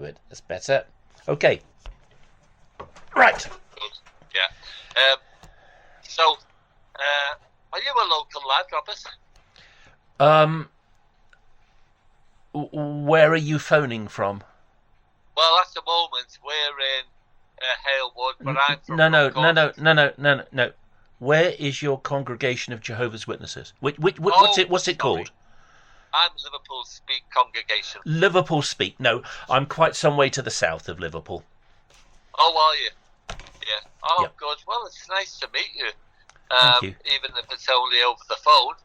it. That's better. Okay. Right. Yeah. So, are you a local lad, Robert? Where are you phoning from? Well, at the moment we're in Halewood, but I'm from No. Where is your congregation of Jehovah's Witnesses? What's it called? I'm Liverpool Speak Congregation. Liverpool Speak. No, I'm quite some way to the south of Liverpool. Oh, are you? Yeah. Oh, Yep. good. Well, it's nice to meet you. Thank you. Even if it's only over the phone.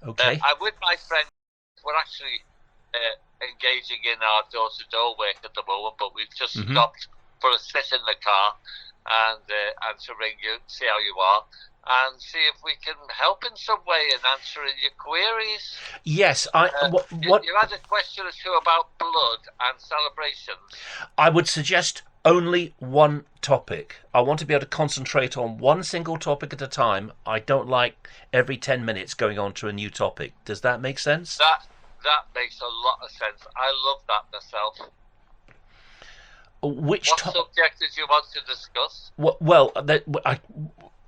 Okay. I'm with my friend. We're actually engaging in our door-to-door work at the moment, but we've just stopped for a sit in the car and to ring you, see how you are, and see if we can help in some way in answering your queries. Yes, You had a question or two about blood and celebrations. I would suggest only one topic. I want to be able to concentrate on one single topic at a time. I don't like every 10 minutes going on to a new topic. Does that make sense? That makes a lot of sense. I love that myself. What subject did you want to discuss? Well,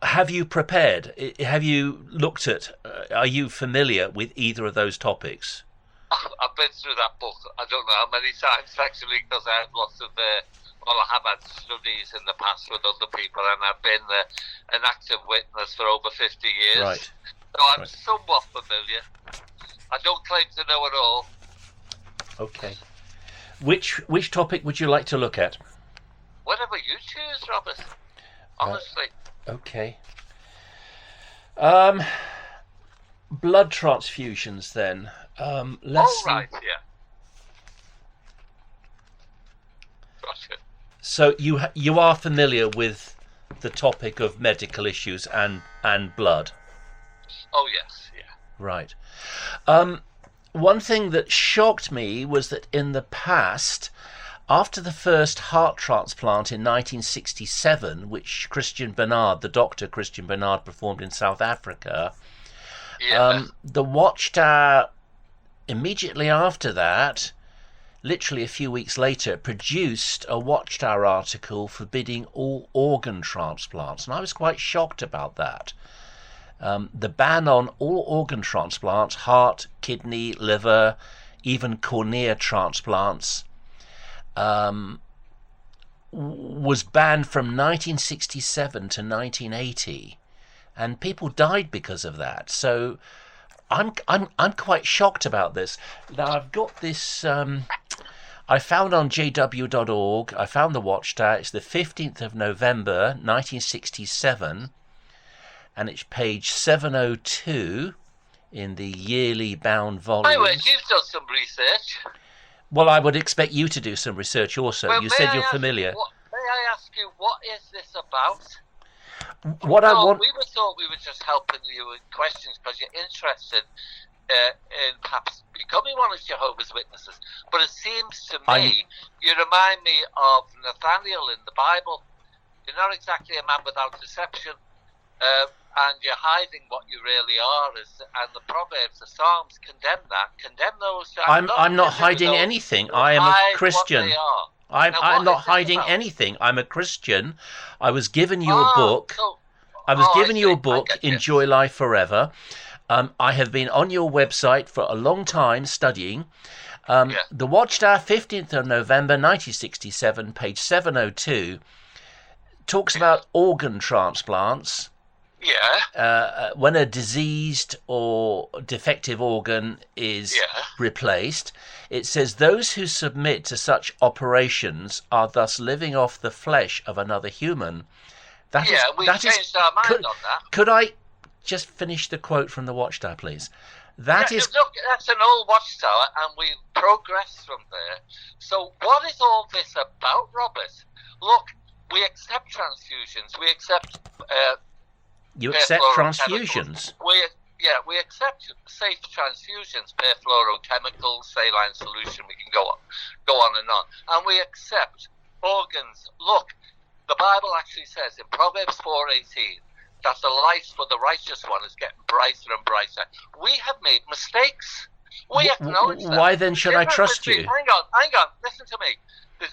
have you prepared? Have you looked at? Are you familiar with either of those topics? I've been through that book. I don't know how many times actually, because I have lots of. I have had studies in the past with other people, and I've been an active witness for over 50 years. Right. So I'm somewhat familiar. I don't claim to know it all. Okay. Which topic would you like to look at? Whatever you choose, Robert. Honestly. Okay. Blood transfusions then. Right, yeah. Gotcha. So you are familiar with the topic of medical issues and blood? Oh, yes, yeah. Right. One thing that shocked me was that in the past, after the first heart transplant in 1967, which the doctor Christian Bernard performed in South Africa, the Watchtower immediately after that, literally a few weeks later, produced a Watchtower article forbidding all organ transplants, and I was quite shocked about that. The ban on all organ transplants, heart, kidney, liver, even cornea transplants, was banned from 1967 to 1980, and people died because of that. So I'm quite shocked about this. Now I've got this. I found on jw.org. I found the Watchtower. It's the 15th of November, 1967. And it's page 702 in the yearly bound volume. Anyway, you've done some research. Well, I would expect you to do some research also. Well, you said you're familiar. May I ask you, what is this about? We thought we were just helping you with questions because you're interested in perhaps becoming one of Jehovah's Witnesses. But it seems to me, you remind me of Nathaniel in the Bible. You're not exactly a man without deception. And you're hiding what you really are, and the Proverbs, the Psalms condemn that. Condemn those. I'm not hiding anything. I am a Christian. I'm not hiding anything. I'm a Christian. I was given you a book. Enjoy Life Forever. I have been on your website for a long time studying. The Watchtower, 15th of November 1967, page 702, talks about organ transplants. Yeah. When a diseased or defective organ is replaced, it says those who submit to such operations are thus living off the flesh of another human. We changed our mind on that. Could I just finish the quote from the Watchtower, please? Look, that's an old Watchtower, and we've progressed from there. So what is all this about, Robert? Look, we accept transfusions. We accept... You accept transfusions? We accept safe transfusions, perfluorochemicals, saline solution, we can go on and on. And we accept organs. Look, the Bible actually says in Proverbs 4:18 that the light for the righteous one is getting brighter and brighter. We have made mistakes. We acknowledge that. Why then should I trust you? Hang on, listen to me.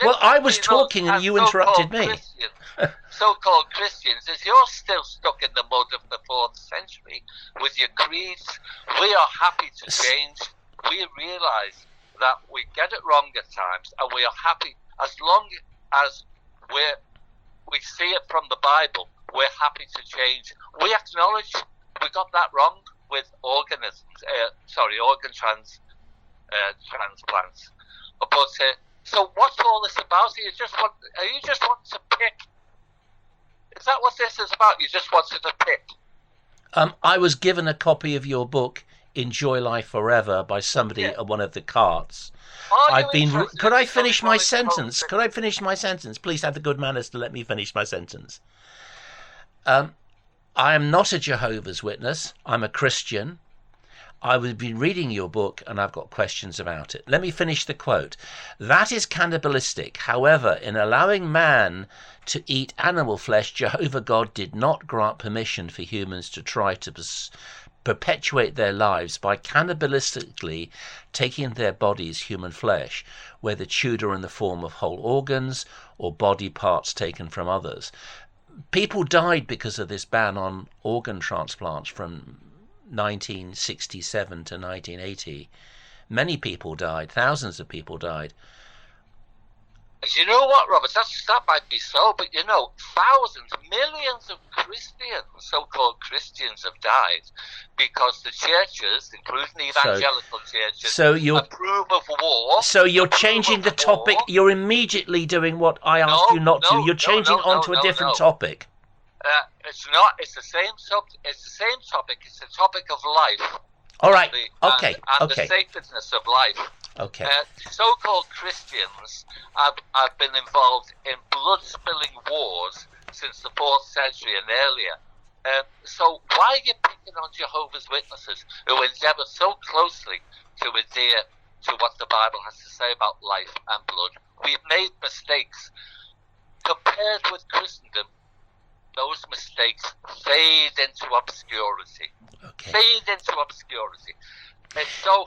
Well, I was talking and you interrupted me. So-called Christians, as you're still stuck in the mud of the 4th century with your creeds, we are happy to change. We realise that we get it wrong at times, and we are happy as long as we see it from the Bible. We're happy to change. We acknowledge we got that wrong with organ transplants. But so what's all this about? Are you just want to pick? Is that what this is about? You just wanted to pick? I was given a copy of your book, Enjoy Life Forever, by somebody at one of the carts. Could I finish my sentence? Could I finish my sentence? Please have the good manners to let me finish my sentence. I am not a Jehovah's Witness. I'm a Christian. I've been reading your book and I've got questions about it. Let me finish the quote. That is cannibalistic. However, in allowing man to eat animal flesh, Jehovah God did not grant permission for humans to try to perpetuate their lives by cannibalistically taking their bodies human flesh, whether chewed or in the form of whole organs or body parts taken from others. People died because of this ban on organ transplants from 1967 to 1980. Many people died. Thousands of people died. You know what, Robert? That might be so, but thousands, millions of Christians, so-called Christians, have died because the churches, including evangelical churches, approve of war. So you're changing the topic. You're immediately doing what I asked you not to. You're changing onto a different topic. It's not. It's the same subject. It's the same topic. It's the topic of life. All right. Okay. And the sacredness of life. Okay. So-called Christians have been involved in blood-spilling wars since the 4th century and earlier. So why are you picking on Jehovah's Witnesses, who endeavour so closely to adhere to what the Bible has to say about life and blood? We've made mistakes. Compared with Christendom, those mistakes fade into obscurity. Okay. Fade into obscurity. It's so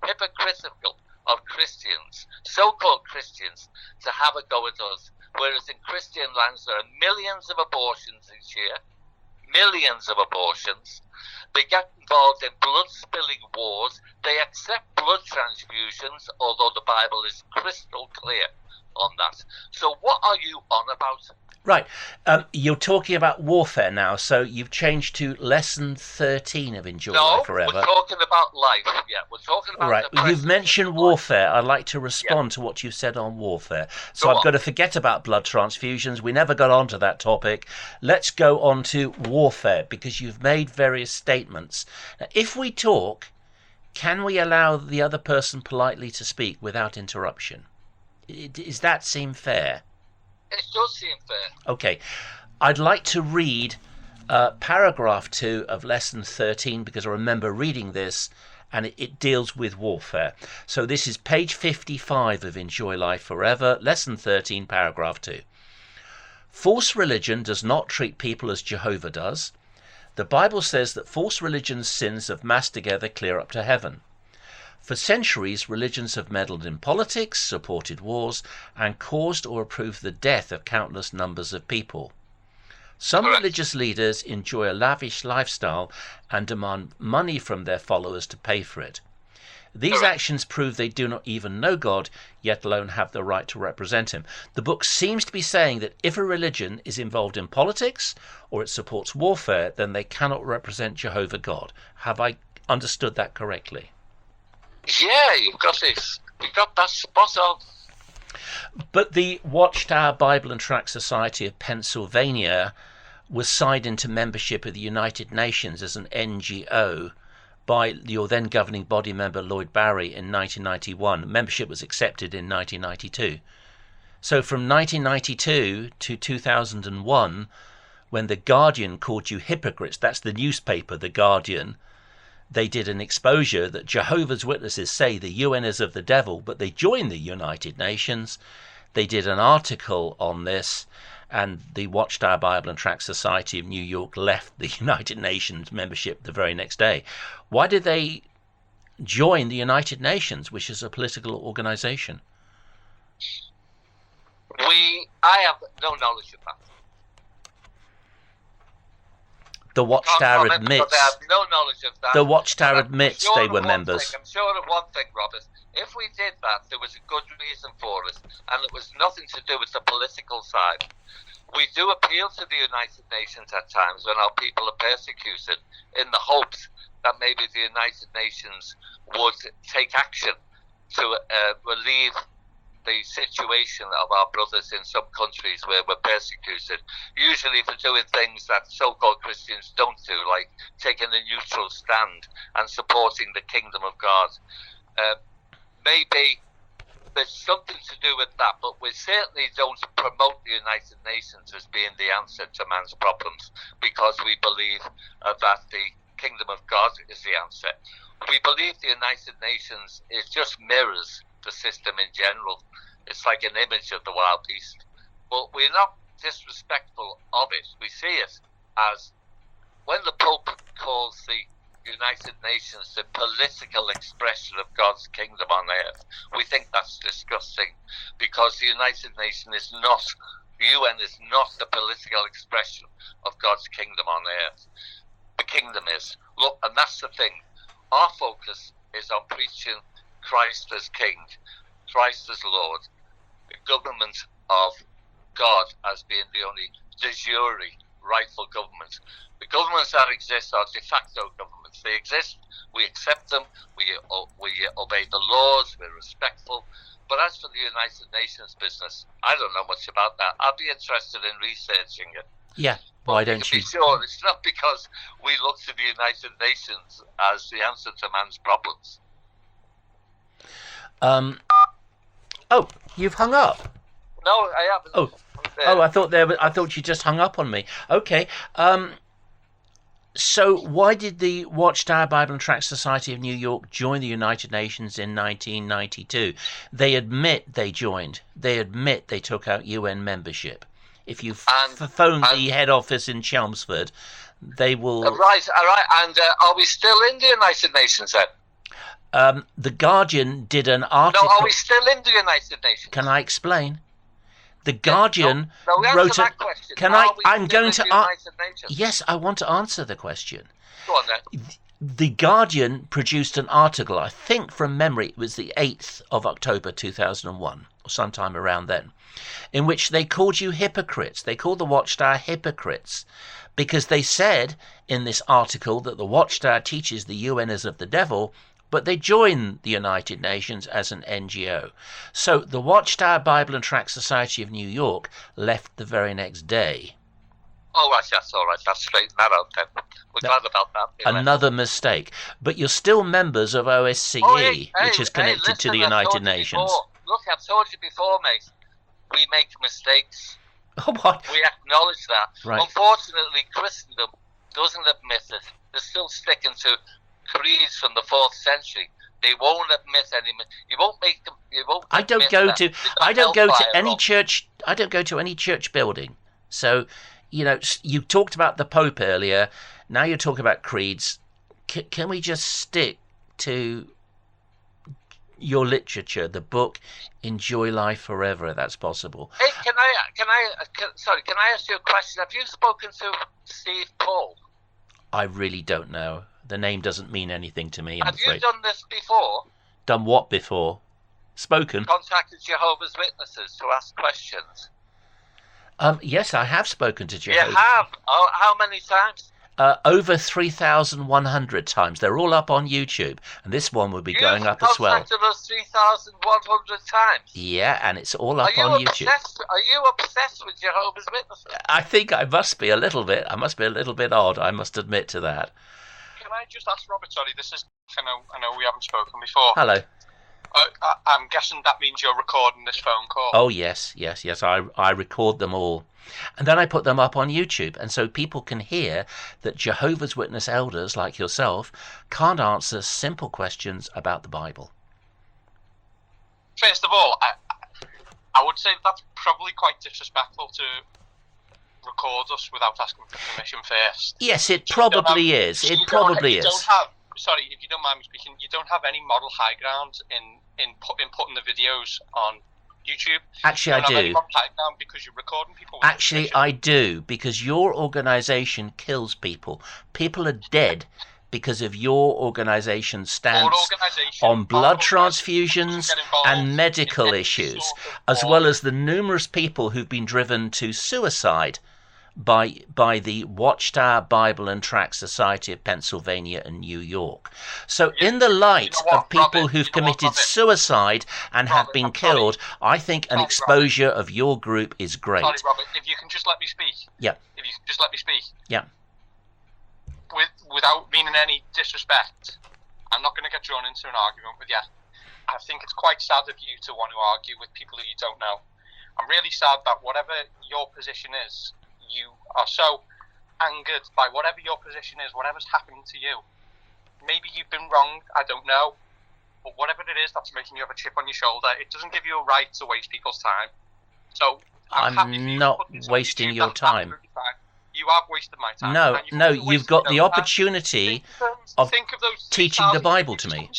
hypocritical of Christians, so-called Christians, to have a go at us. Whereas in Christian lands there are millions of abortions each year. Millions of abortions. They get involved in blood-spilling wars. They accept blood transfusions, although the Bible is crystal clear on that. So what are you on about? Right. You're talking about warfare now, so you've changed to lesson 13 of Enjoy Life Forever. No, we're talking about life. Yeah, we're talking about right. You've mentioned warfare. I'd like to respond to what you've said on warfare. So I'm going to forget about blood transfusions. We never got onto that topic. Let's go on to warfare, because you've made various statements. Now, if we talk, can we allow the other person politely to speak without interruption? Does that seem fair? It does seem fair. Okay. I'd like to read paragraph 2 of lesson 13, because I remember reading this and it deals with warfare. So this is page 55 of Enjoy Life Forever, lesson 13, paragraph 2. False religion does not treat people as Jehovah does. The Bible says that false religion's sins have massed together clear up to heaven. For centuries, religions have meddled in politics, supported wars, and caused or approved the death of countless numbers of people. Some religious leaders enjoy a lavish lifestyle and demand money from their followers to pay for it. These actions prove they do not even know God, yet alone have the right to represent him. The book seems to be saying that if a religion is involved in politics or it supports warfare, then they cannot represent Jehovah God. Have I understood that correctly? Yeah, you've got this. You've got that spot on. But the Watchtower Bible and Tract Society of Pennsylvania was signed into membership of the United Nations as an NGO by your then governing body member Lloyd Barry in 1991. Membership was accepted in 1992. So from 1992 to 2001, when The Guardian called you hypocrites, that's the newspaper, The Guardian, they did an exposure that Jehovah's Witnesses say the UN is of the devil, but they joined the United Nations. They did an article on this, and the Watchtower Bible and Tract Society of New York left the United Nations membership the very next day. Why did they join the United Nations, which is a political organization? I have no knowledge of that. The Watchtower admits. I have no knowledge of that. The Watchtower admits they were members. I'm sure of one thing, Robert. If we did that, there was a good reason for it, and it was nothing to do with the political side. We do appeal to the United Nations at times when our people are persecuted, in the hopes that maybe the United Nations would take action to relieve the situation of our brothers in some countries where we're persecuted, usually for doing things that so-called Christians don't do, like taking a neutral stand and supporting the kingdom of God. Maybe there's something to do with that, but we certainly don't promote the United Nations as being the answer to man's problems, because we believe that the kingdom of God is the answer. We believe the United Nations just mirrors the system in general. It's like an image of the wild beast. But we're not disrespectful of it. We see it as, when the Pope calls the United Nations the political expression of God's kingdom on earth, we think that's disgusting, because the United Nations is not, the UN is not the political expression of God's kingdom on earth. The kingdom is. Look, and that's the thing. Our focus is on preaching Christ as King, Christ as Lord, the government of God as being the only de jure rightful government. The governments that exist are de facto governments. They exist, we accept them, we obey the laws, we're respectful. But as for the United Nations business, I don't know much about that. I'd be interested in researching it. Yeah, why don't you? Be sure it's not because we look to the United Nations as the answer to man's problems. Oh, you've hung up. No, I haven't. Oh, I thought you just hung up on me. Okay. So why did the Watchtower Bible and Tract Society of New York join the United Nations in 1992? They admit they joined. They admit they took out UN membership. If you phone the head office in Chelmsford, they will... Right, all right. And are we still in the United Nations then? The Guardian did an article... No, are we still in the United Nations? Can I explain? The Guardian wrote a... Question. I'm going to... Yes, I want to answer the question. Go on then. The Guardian produced an article, I think from memory, it was the 8th of October 2001, or sometime around then, in which they called you hypocrites. They called the Watchtower hypocrites, because they said in this article that the Watchtower teaches the UN is of the devil, but they join the United Nations as an NGO. So the Watchtower Bible and Tract Society of New York left the very next day. Oh, right, that's all right. That's straightened that out then. We're glad about that. Another mistake. But you're still members of OSCE, which is connected to the United Nations. Look, I've told you before, mate. We make mistakes. Oh, what? We acknowledge that. Right. Unfortunately, Christendom doesn't admit it. They're still sticking to creeds from the 4th century. They won't admit any. You won't make them. You won't. I don't go to any church. I don't go to any church building. So, you know, you talked about the Pope earlier. Now you're talking about creeds. Can we just stick to your literature, the book Enjoy Life Forever? That's possible. Hey, can I ask you a question? Have you spoken to Steve Paul? I really don't know. The name doesn't mean anything to me, I'm afraid. Have you done this before? Done what before? Spoken? Contacted Jehovah's Witnesses to ask questions. Yes, I have spoken to Jehovah's. You have? Oh, how many times? Over 3,100 times. They're all up on YouTube, and this one will be going up as well. You've contacted us 3,100 times? Yeah, and it's all up on YouTube. Are you obsessed with Jehovah's Witnesses? I think I must be a little bit. I must be a little bit odd, I must admit to that. Can I just ask Robert, sorry, this is... I know we haven't spoken before. Hello. I'm guessing that means you're recording this phone call. Oh, yes. I record them all. And then I put them up on YouTube. And so people can hear that Jehovah's Witness elders like yourself can't answer simple questions about the Bible. First of all, I would say that's probably quite disrespectful to record us without asking for permission first. Yes, it probably is. It probably is. Sorry, if you don't mind me speaking, you don't have any moral high ground in putting the videos on YouTube. Actually, I do. Because you're recording people. Actually, I do, because your organisation kills people. People are dead because of your organisation's stance on blood transfusions and medical issues, as well as the numerous people who've been driven to suicide by the Watchtower Bible and Tract Society of Pennsylvania and New York. So in the light of people who've committed suicide and have been killed, I think an exposure of your group is great. Sorry, Robert, if you can just let me speak. Yeah. If you can just let me speak. Yeah. Without meaning any disrespect, I'm not going to get drawn into an argument with you. I think it's quite sad of you to want to argue with people who you don't know. I'm really sad that whatever your position is, you are so angered by whatever your position is, whatever's happening to you. Maybe you've been wrong, I don't know. But whatever it is that's making you have a chip on your shoulder, it doesn't give you a right to waste people's time. So I'm not wasting your time. You have wasted my time. No, you've got the opportunity of teaching the Bible to me.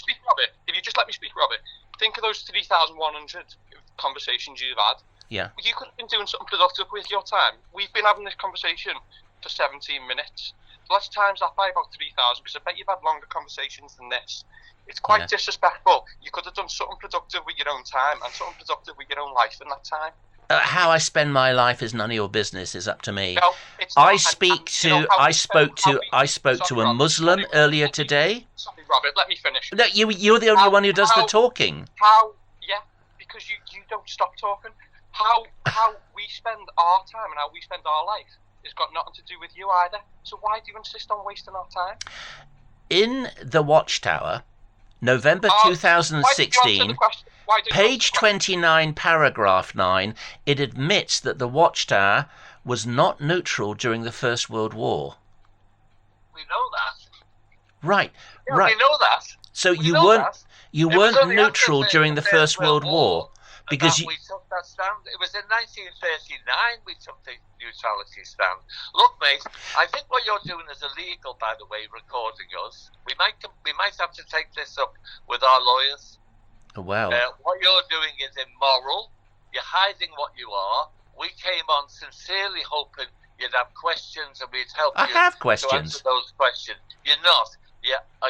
If you just let me speak, Robert, think of those 3,100 conversations you've had. Yeah. You could have been doing something productive with your time. We've been having this conversation for 17 minutes. Let's times that by about 3,000, because I bet you've had longer conversations than this. It's quite disrespectful. You could have done something productive with your own time and something productive with your own life in that time. How I spend my life is none of your business. Is up to me. No, it's not. I spoke to a Muslim earlier today. Sorry, Robert, let me finish. No, you're the only one who does the talking. Because you don't stop talking. How we spend our time and how we spend our life has got nothing to do with you either. So why do you insist on wasting our time? In the Watchtower, November 2016, page 29, paragraph 9, it admits that the Watchtower was not neutral during the First World War. We know that. Right, yeah, right. We know that. So you weren't neutral during the First World War. Because we took that stand. It was in 1939 we took the neutrality stand. Look, mate, I think what you're doing is illegal, by the way, recording us. We might have to take this up with our lawyers. Oh, wow. What you're doing is immoral. You're hiding what you are. We came on sincerely hoping you'd have questions and we'd help you have questions. to answer those questions. You're not.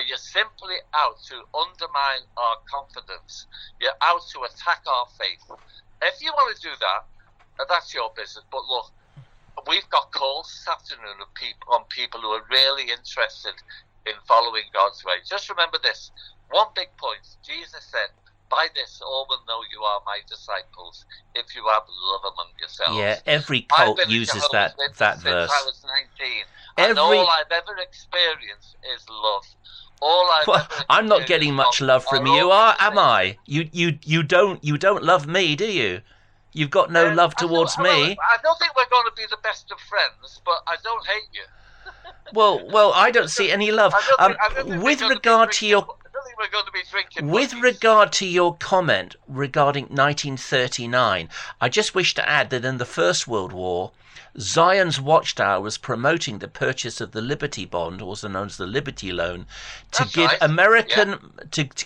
You're simply out to undermine our confidence. You're out to attack our faith. If you want to do that, that's your business. But look, we've got calls this afternoon of people who are really interested in following God's way. Just remember this. One big point. Jesus said, "By this all will know you are my disciples, if you have love among yourselves." Yeah, every cult uses that verse. Since I was 19. And all I've ever experienced is love. I'm not getting much love from you, am I? You don't love me, do you? You've got no love towards me. I don't think we're going to be the best of friends, but I don't hate you. Well, I don't see any love. With regard to your comment regarding 1939, I just wish to add that in the First World War, Zion's Watchtower was promoting the purchase of the Liberty Bond, also known as the Liberty Loan, to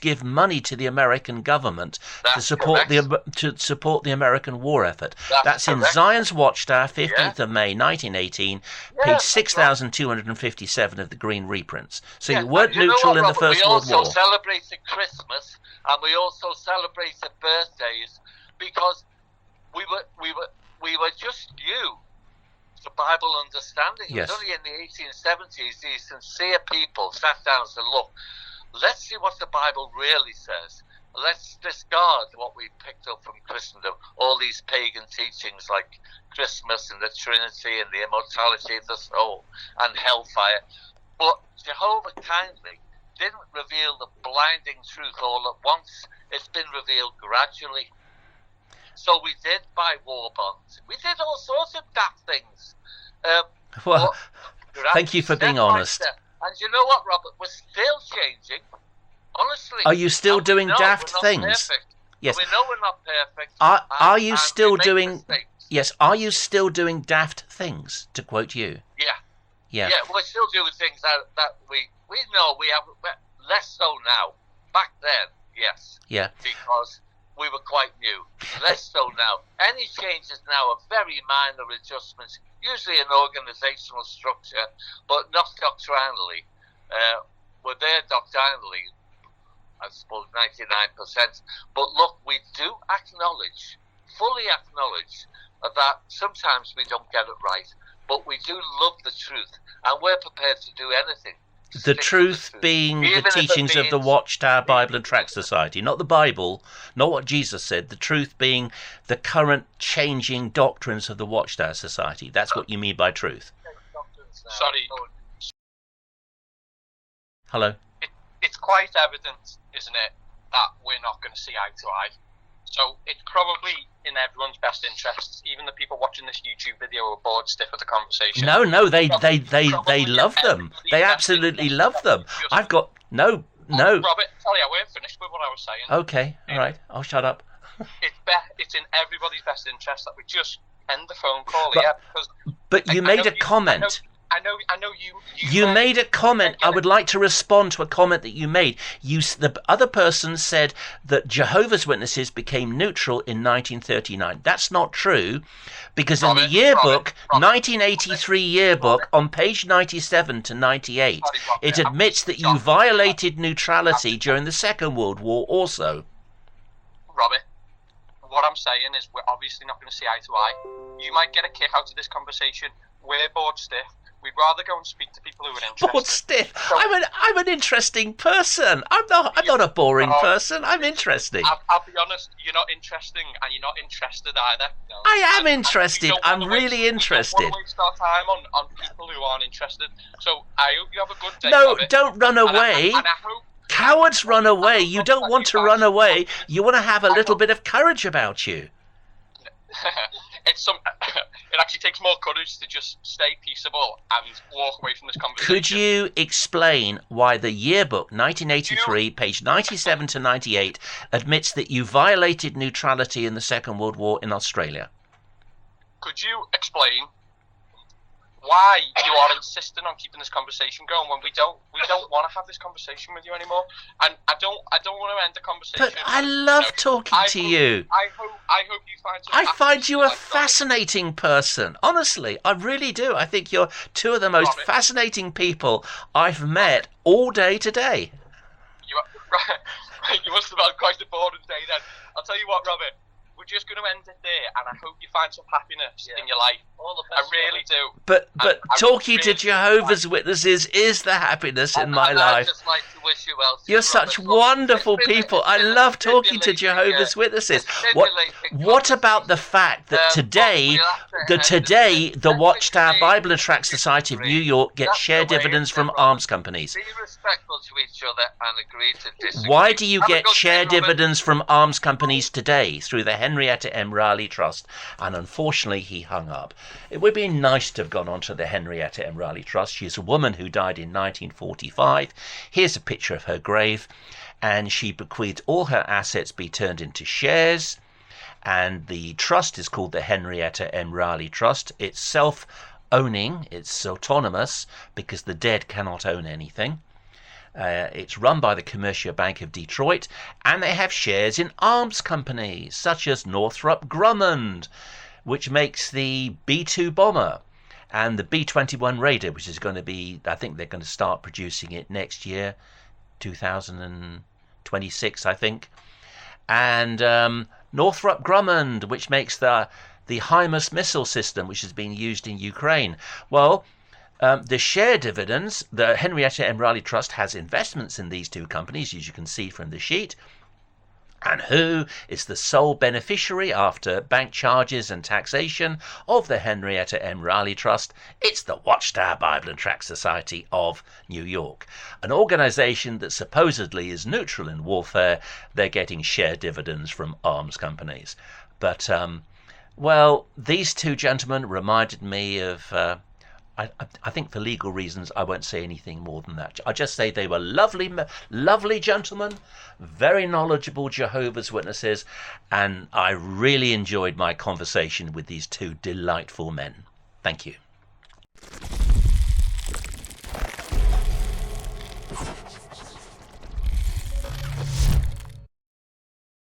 give money to the American government to support the American war effort. That's in Zion's Watchtower, 15th of May, 1918, page 6,257 of the Green Reprints. So you weren't neutral in the First World War. We also celebrated Christmas and we also celebrated birthdays because we were just new to Bible understanding. It was only in the 1870s these sincere people sat down and said, look, let's see what the Bible really says. Let's discard what we picked up from Christendom, all these pagan teachings like Christmas and the Trinity and the immortality of the soul and hellfire. But Jehovah kindly didn't reveal the blinding truth all at once. It's been revealed gradually. So we did buy war bonds. We did all sorts of daft things. Thank you for being honest. And you know what, Robert? We're still changing. Honestly. Are you still doing daft things? Perfect. Yes. We know we're not perfect. Are you still doing Yes. Are you still doing daft things, to quote you? Yeah. Yeah. Yeah, we're still doing things that we know we have less so now. Back then, yes. Yeah. Because we were quite new. Less so now. Any changes now are very minor adjustments, usually in organisational structure, but not doctrinally. We're there doctrinally, I suppose 99%. But look, we do fully acknowledge, that sometimes we don't get it right, but we do love the truth, and we're prepared to do anything. The truth being the teachings of the Watchtower Bible and Tract Society, not the Bible, not what Jesus said. The truth being the current changing doctrines of the Watchtower Society. That's what you mean by truth. Sorry. Hello. It's quite evident, isn't it, that we're not going to see eye to eye. So it's probably in everyone's best interests. Even the people watching this YouTube video are bored stiff of the conversation. No, they love them. They absolutely love them. I've got no. Robert, sorry, I weren't finished with what I was saying. Okay, all right, I'll shut up. It's in everybody's best interest that we just end the phone call. But you made a comment. I know you. You made a comment. I would like to respond to a comment that you made. The other person said that Jehovah's Witnesses became neutral in 1939. That's not true, because in the yearbook, 1983 yearbook, on page 97 to 98, it admits that you violated neutrality during the Second World War also. Robert, what I'm saying is we're obviously not going to see eye to eye. You might get a kick out of this conversation. We're bored stiff. We'd rather go and speak to people who are interested. Bored stiff. So, I'm an interesting person. I'm not a boring person. I'm interesting. I'll be honest. You're not interesting, and you're not interested either. No. I am interested. I'm really interested. We don't want to waste our time on people who aren't interested. So I hope you have a good day. No, don't run away. And I hope cowards run away. You don't want to run away. You want to have a little bit of courage about you. It actually takes more courage to just stay peaceable and walk away from this conversation. Could you explain why the yearbook 1983, page 97 to 98, admits that you violated neutrality in the Second World War in Australia? Could you explain why you are insisting on keeping this conversation going when we don't want to have this conversation with you anymore? And I don't want to end the conversation. But I love talking to you. I hope you find. I find you a fascinating person. Honestly, I really do. I think you're two of the most fascinating people I've met all day today. You must have had quite a boring day then. I'll tell you what, Robert. We're just going to end it there, and I hope you find some happiness in your life. I really do. But talking to Jehovah's Witnesses is the happiness in my life. I'd just like to wish you well. You're such wonderful people. I love talking to Jehovah's Witnesses. What about the fact that today the Watchtower Bible and Tract Society of New York gets share dividends from arms companies? Be respectful to each other and agree to disagree. Why do you get share dividends from arms companies today through the Henrietta M. Riley Trust? And unfortunately, he hung up. It would be nice to have gone on to the Henrietta M. Riley Trust. She's a woman who died in 1945. Here's a picture of her grave. And she bequeathed all her assets be turned into shares. And the trust is called the Henrietta M. Riley Trust. It's self-owning. It's autonomous because the dead cannot own anything. It's run by the Commercial Bank of Detroit, and they have shares in arms companies such as Northrop Grumman, which makes the B-2 bomber, and the B-21 Raider, which is going to be, I think they're going to start producing it next year, 2026, I think. And Northrop Grumman, which makes the HIMARS missile system, which has been used in Ukraine. Well, the share dividends, the Henrietta M. Riley Trust has investments in these two companies, as you can see from the sheet. And who is the sole beneficiary after bank charges and taxation of the Henrietta M. Riley Trust? It's the Watchtower Bible and Tract Society of New York, an organization that supposedly is neutral in warfare. They're getting share dividends from arms companies. But, well, these two gentlemen reminded me of... I think for legal reasons, I won't say anything more than that. I'll just say they were lovely gentlemen, very knowledgeable Jehovah's Witnesses, and I really enjoyed my conversation with these two delightful men. Thank you.